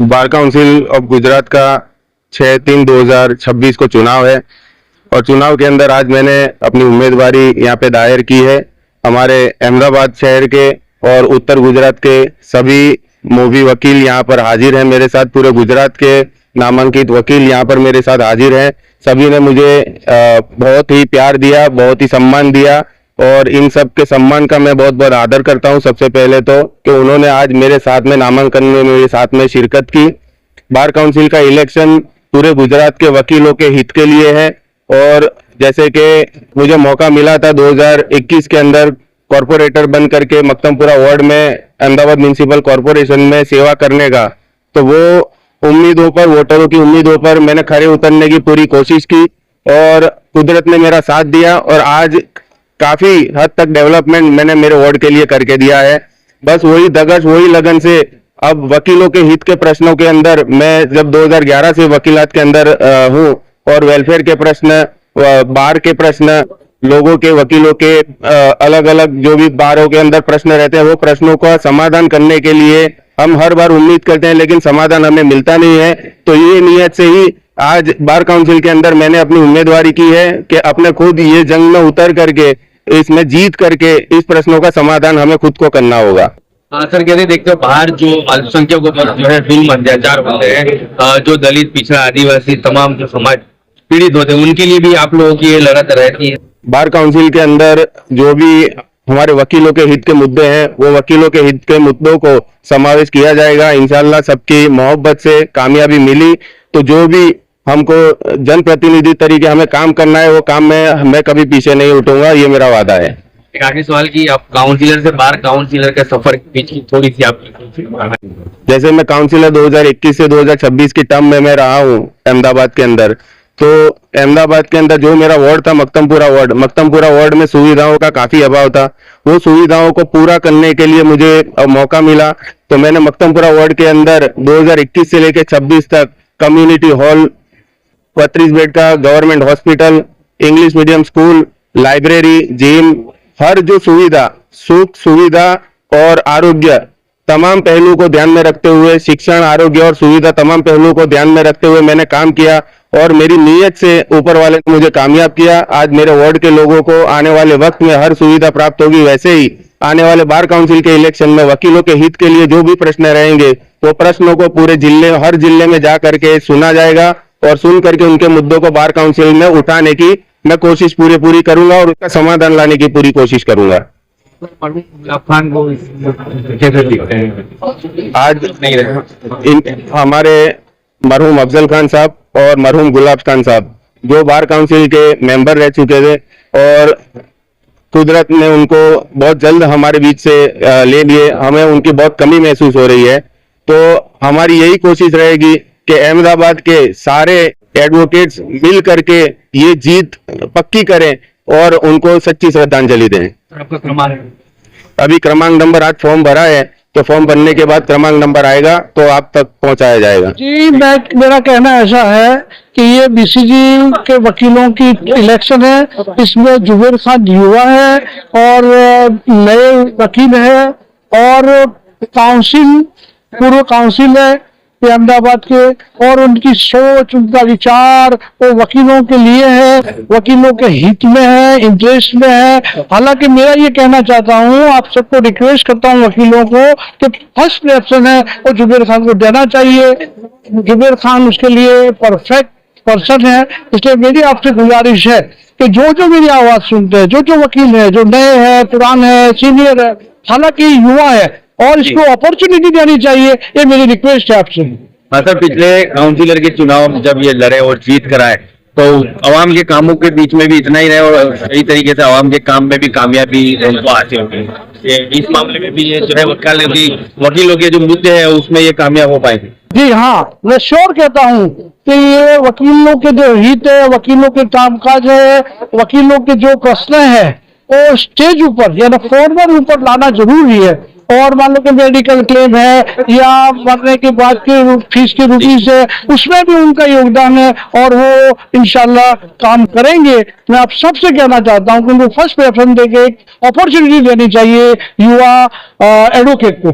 Bar council of Gujarat का 6/3/2026 को चुनाव है और चुनाव के अंदर आज मैंने अपनी उम्मीदवारी यहाँ पे दायर की है। हमारे अहमदाबाद शहर के और उत्तर गुजरात के सभी मूवी वकील यहाँ पर हाजिर हैं मेरे साथ। पूरे गुजरात के नामांकित वकील यहाँ पर मेरे साथ हाजिर हैं। सभी ने मुझे बहुत ही प्यार दिया, बहुत ही सम्मान दिया और इन सब के सम्मान का मैं बहुत बहुत आदर करता हूं। सबसे पहले तो कि उन्होंने आज मेरे साथ में नामांकन में मेरे साथ में शिरकत की। बार काउंसिल का इलेक्शन पूरे गुजरात के वकीलों के हित के लिए है और जैसे कि मुझे मौका मिला था 2021 के अंदर कॉरपोरेटर बन करके मक्तमपुरा वार्ड में अहमदाबाद म्युनिसिपल कॉरपोरेशन में सेवा करने का, तो वो उम्मीदों पर, वोटरों की उम्मीदों पर मैंने खरे उतरने की पूरी कोशिश की और कुदरत ने मेरा साथ दिया और आज काफी हद तक डेवलपमेंट मैंने मेरे वार्ड के लिए करके दिया है। बस वही धगश, वही लगन से अब वकीलों के हित के प्रश्नों के अंदर मैं जब 2011 से वकीलात के अंदर हूँ और वेलफेयर के प्रश्न, बार के प्रश्न, लोगों के, वकीलों के अलग अलग जो भी बारों के अंदर प्रश्न रहते हैं वो प्रश्नों का समाधान करने के लिए हम हर बार उम्मीद करते हैं लेकिन समाधान हमें मिलता नहीं है। तो ये नियत से ही आज बार काउंसिल के अंदर मैंने अपनी उम्मीदवारी की है कि अपने खुद ये जंग में उतर करके, इसमें जीत करके इस प्रश्नों का समाधान हमें खुद को करना होगा। सर, कैसे देखते हो बाहर जो अल्पसंख्यकों पर जो है जुल्म अत्याचार होते हैं, जो दलित, पिछड़ा, आदिवासी, तमाम जो समाज पीड़ित होते हैं, उनके लिए भी आप लोगों की ये लड़त रहती है? बार काउंसिल के अंदर जो भी हमारे वकीलों के हित के मुद्दे हैं वो वकीलों के हित के मुद्दों को समावेश किया जाएगा। इंशाल्लाह सबकी मोहब्बत से कामयाबी मिली तो जो भी हमको जनप्रतिनिधि तरीके हमें काम करना है वो काम में मैं कभी पीछे नहीं उठूंगा, ये मेरा वादा है। एक आखिरी सवाल की, आप काउंसिलर से बार काउंसिलर के सफर के बीच की थोड़ी सी आप, जैसे मैं काउंसिलर 2021 से 2026 की टर्म में मैं रहा हूँ अहमदाबाद के अंदर, तो अहमदाबाद के अंदर जो मेरा वार्ड था मक्तमपुरा वार्ड में सुविधाओं का काफी अभाव था। वो सुविधाओं को पूरा करने के लिए मुझे मौका मिला तो मैंने मक्तमपुरा वार्ड के अंदर 2021 से लेकर 26 तक कम्युनिटी हॉल, 35 बेड का government hospital, English medium school, library, gym, हर जो सुविधा, सुख सुविधा और आरोग्य तमाम पहलू को ध्यान में रखते हुए, शिक्षण, आरोग्य और सुविधा तमाम पहलुओं को ध्यान में रखते हुए मैंने काम किया और मेरी नीयत से ऊपर वाले ने मुझे कामयाब किया। आज मेरे वार्ड के लोगों को आने वाले वक्त में हर सुविधा प्राप्त होगी। वैसे ही आने वाले बार काउंसिल के इलेक्शन में वकीलों के हित के लिए जो भी प्रश्न रहेंगे वो प्रश्नों को पूरे जिले, हर जिले में जा करके सुना जाएगा और सुन करके उनके मुद्दों को बार काउंसिल में उठाने की मैं कोशिश पूरी करूंगा और उसका समाधान लाने की पूरी कोशिश करूंगा। खान को कैसे दिखते हैं? आज हमारे मरहूम अफजल खान साहब और मरहूम गुलाब खान साहब जो बार काउंसिल के मेंबर रह चुके थे और कुदरत ने उनको बहुत जल्द हमारे बीच से ले लिए, हमें उनकी बहुत कमी महसूस हो रही है। तो हमारी यही कोशिश रहेगी कि अहमदाबाद के सारे एडवोकेट्स मिल करके ये जीत पक्की करें और उनको सच्ची श्रद्धांजलि दें। आपका क्रमांक? अभी क्रमांक नंबर आज फॉर्म भरा है तो फॉर्म भरने के बाद क्रमांक नंबर आएगा तो आप तक पहुंचाया जाएगा। जी, मेरा कहना ऐसा है कि ये बीसीजी के वकीलों की इलेक्शन है, इसमें जुबेर खान युवा है और नए वकील है और काउंसिल पूर्व काउंसिल है ये अहमदाबाद के, और उनकी सोच उनका विचार वो वकीलों के लिए है, वकीलों के हित में है, इंटरेस्ट में है। हालांकि मेरा ये कहना चाहता हूँ, आप सबको रिक्वेस्ट करता हूँ वकीलों को कि फर्स्ट प्रेफरेंस है वो जुबेर खान को देना चाहिए। जुबेर खान उसके लिए परफेक्ट पर्सन है, इसलिए मेरी आपसे गुजारिश है कि जो मेरी आवाज सुनते हैं, जो वकील है, जो नए हैं, पुराने हैं, सीनियर है, हालांकि युवा है और इसको अपॉर्चुनिटी देनी चाहिए, ये मेरी रिक्वेस्ट है आपसे। हाँ सर, पिछले काउंसिलर के चुनाव में जब ये लड़े और जीत कर आए तो अवाम के कामों के बीच में भी इतना ही रहे और सही तरीके से अवाम के काम में भी कामयाबी उनको हासिल हो गई। इस मामले में भी ये जो है वकीलों के जो मुद्दे हैं उसमें ये कामयाब हो पाएंगे। जी हाँ, मैं श्योर कहता हूँ कि ये वकीलों के जो हित है, वकीलों के कामकाज है, वकीलों के जो प्रश्न है वो स्टेज ऊपर यानी फॉर्मल ऊपर लाना जरूरी है। और मान लो कि मेडिकल क्लेम है या मरने के बाद की फीस की रुपीज है, उसमें भी उनका योगदान है और वो इंशाल्लाह काम करेंगे। मैं आप सबसे कहना चाहता हूँ कि उनको फर्स्ट प्रेफरेंस देके एक अपॉर्चुनिटी देनी चाहिए युवा एडवोकेट को।